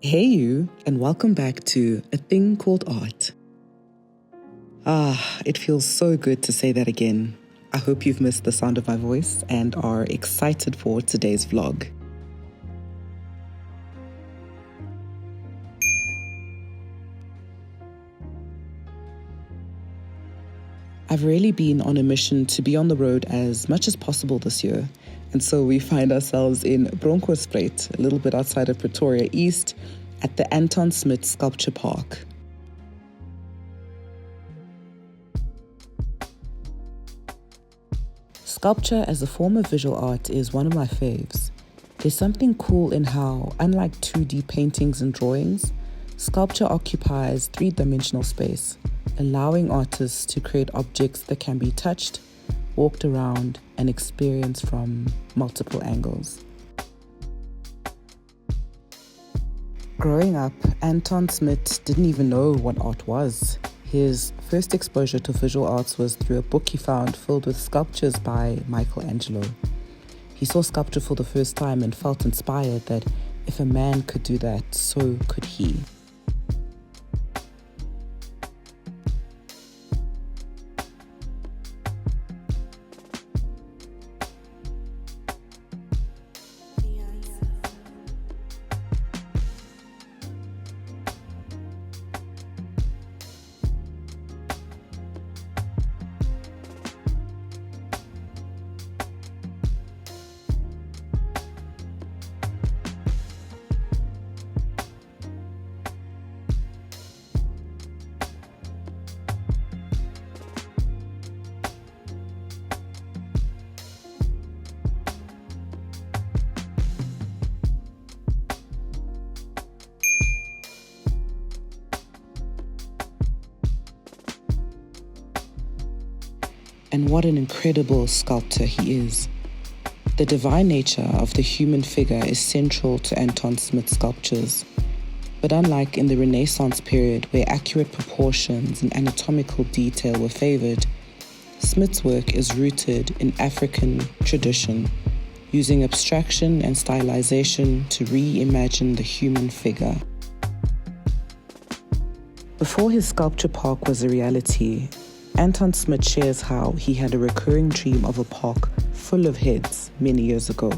Hey you, and welcome back to A Thing Called Art. It feels so good to say that again. I hope you've missed the sound of my voice and are excited for today's vlog. I've really been on a mission to be on the road as much as possible this year, and so we find ourselves in Bronkhorstspruit, a little bit outside of Pretoria East, at the Anton Smit Sculpture Park. Sculpture as a form of visual art is one of my faves. There's something cool in how, unlike 2D paintings and drawings, sculpture occupies three-dimensional space, allowing artists to create objects that can be touched, walked around, and experienced from multiple angles. Growing up, Anton Smit didn't even know what art was. His first exposure to visual arts was through a book he found filled with sculptures by Michelangelo. He saw sculpture for the first time and felt inspired that if a man could do that, so could he. And what an incredible sculptor he is. The divine nature of the human figure is central to Anton Smit's sculptures. But unlike in the Renaissance period where accurate proportions and anatomical detail were favored, Smit's work is rooted in African tradition, using abstraction and stylization to reimagine the human figure. Before his sculpture park was a reality, Anton Smit shares how he had a recurring dream of a park full of heads many years ago.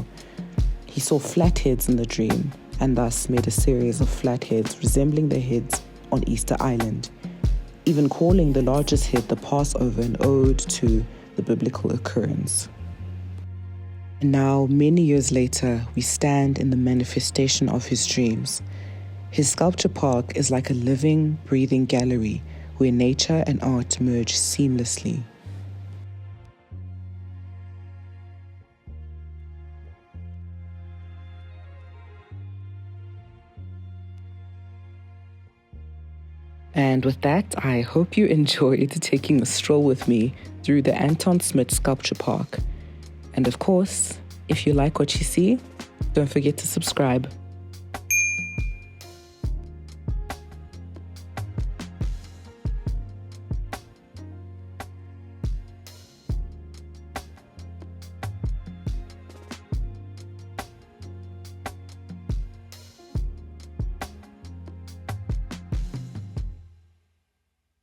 He saw flat heads in the dream and thus made a series of flat heads resembling the heads on Easter Island, even calling the largest head the Passover, an ode to the biblical occurrence. And now, many years later, we stand in the manifestation of his dreams. His sculpture park is like a living, breathing gallery where nature and art merge seamlessly. And with that, I hope you enjoyed taking a stroll with me through the Anton Smit Sculpture Park. And of course, if you like what you see, don't forget to subscribe.